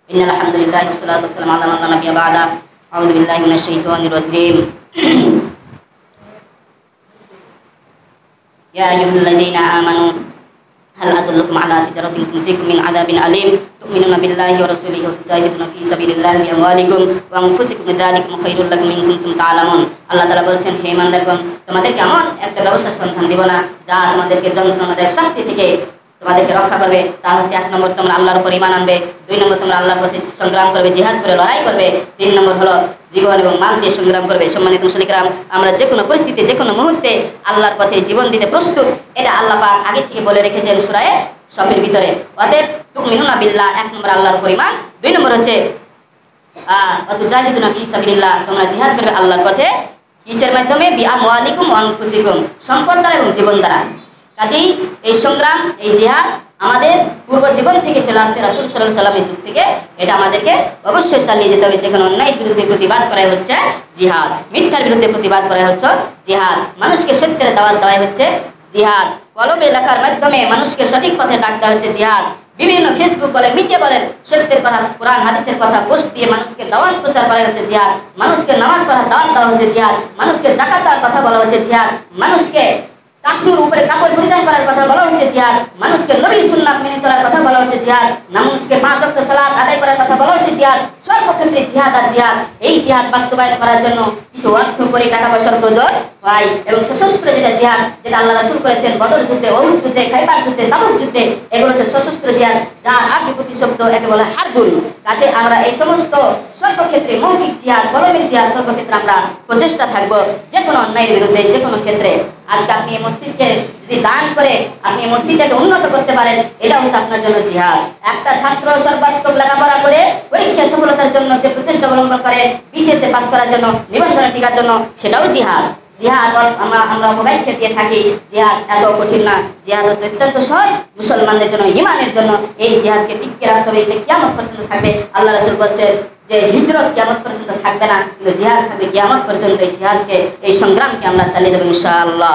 إن الحمد لله والصلاة والسلام على من لا نبي بعده. أعوذ بالله من الشيطان الرجيم. يا أيها الذين آمنوا هل أدلكم على تجارة تنجيكم من عذاب أليم تؤمنون بالله ورسوله وتجاهدون في سبيل الله بأموالكم وأنفسكم ذلكم خير لكم إن كنتم تعلمون। আল্লাহ তাআলা বলছেন, হে ইমানদারগণ, তোমাদেরকে এমন একটা ব্যবসার সন্ধান দেব না যা তোমাদেরকে যন্ত্রণাদায়ক শাস্তি থেকে তোমাদেরকে রক্ষা করবে। তা হচ্ছে, 1 নম্বর তোমরা আল্লাহর উপর ঈমান আনবে, 2 নম্বর তোমরা আল্লাহর পথে সংগ্রাম করবে, জিহাদ করে লড়াই করবে, 3 নম্বর হলো জীবন এবং মাল দিয়ে সংগ্রাম করবে। সম্মানিত মুসলিম کرام, আমরা যে কোনো পরিস্থিতিতে যে কোনো মুহূর্তে আল্লাহর পথে জীবন দিতে প্রস্তুত, এটা আল্লাহ পাক আগে থেকে বলে রেখেছেন সূরা সফের ভিতরে। অতএব তুমিনুনা বিল্লাহ, 1 নম্বর আল্লাহর উপর ঈমান, 2 নম্বর হচ্ছে ওয়াতুজাহিদুনা ফি সাবিলিল্লাহ, তোমরা জিহাদ করবে আল্লাহর পথে। কিসের মাধ্যমে? বিআমওয়ালিকুম ওয়া আনফুসিকুম, সম্পদ দ্বারা এবং জীবন দ্বারা। কাজেই এই সংগ্রাম, এই জিহাদ আমাদের পূর্ব জীবন থেকে চলে আসছে, রাসূল সাল্লাল্লাহু আলাইহি ওয়াসাল্লামের যুগ থেকে। এটা আমাদেরকে অবশ্যই চালিয়ে যেতে হবে। যেখানে অন্যায়ের বিরুদ্ধে প্রতিবাদ করাই হচ্ছে জিহাদ, মিথ্যার বিরুদ্ধে প্রতিবাদ করাই হচ্ছে জিহাদ, মানুষকে সত্যের দাওয়াত দেওয়াই হচ্ছে জিহাদ, কলমে লেখার মাধ্যমে মানুষকে সঠিক পথে ডাক দেওয়া হচ্ছে জিহাদ, বিভিন্ন ফেসবুক বলেন, মিডিয়া বলেন, সত্যের কথা, কোরআন হাদিসের কথা পোস্ট দিয়ে মানুষকে দাওয়াত প্রচার করা হচ্ছে জিহাদ, মানুষকে নামাজ পড়ার দাওয়াত দেওয়া হচ্ছে জিহাদ, মানুষকে যাকাত দেওয়ার কথা বলা হচ্ছে জিহাদ, মানুষকে কাপড়ের উপরে কাপড় পরিধান করার কথা বলা হচ্ছে জিহাদ, মানুষকে নবীর সুন্নাত মেনে চলার কথা বলা হচ্ছে জিহাদ, মানুষকে 5 ওয়াক্ত সালাত আদায় করার কথা বলা হচ্ছে জিহাদ। সর্বক্ষেত্রে জিহাদ আর জিহাদ। এই জিহাদ বাস্তবায়ন করার জন্য কিছু অর্থ করে টাকা পয়সার প্রয়োজন হয়, এবং সশস্ত্র যেটা জিহাদ, যেটা আল্লাহ রাসূল করেছেন বদর যুদ্ধে, উহুদ যুদ্ধে, খাইবার যুদ্ধে, তাবুক যুদ্ধে, এগুলো হচ্ছে সশস্ত্র জিহাদ, যার আরবি প্রতিশব্দ একে বলে হারবুল। কাজে আমরা এই সমস্ত সর্বক্ষেত্রে মৌখিক জিহাদ, কলমের জিহাদ, সর্বক্ষেত্রে আমরা প্রচেষ্টা থাকবো যে কোনো অন্যায়ের বিরুদ্ধে, যে কোনো ক্ষেত্রে। আজকে আপনি এই মসজিদকে যদি দান করে আপনি এই মসজিদটাকে উন্নত করতে পারেন, এটা হচ্ছে আপনার জন্য জিহাদ। একটা ছাত্র সর্বাত্মক লেখাপড়া করে পরীক্ষা সফলতার জন্য যে প্রচেষ্টা অবলম্বন করে, বিশেষে পাস করার জন্য, নিবন্ধনে টিকার জন্য, সেটাও জিহাদ। জিহাদ আমরা মোবাইলকে দিয়ে থাকি, জিহাদ এত কঠিন না, জিহাদ হচ্ছে অত্যন্ত সহজ মুসলমানদের জন্য, ইমানের জন্য। এই জিহাদকে টিকিয়ে রাখতে হবে, এটা কিয়ামত পর্যন্ত থাকবে। আল্লাহ রাসূল বলছেন যে হিজরত কিয়ামত পর্যন্ত থাকবে না, কিন্তু জিহাদ থাকবে কিয়ামত পর্যন্ত। এই জিহাদকে, এই সংগ্রামকে আমরা চালিয়ে যাবো ইনশাআল্লাহ।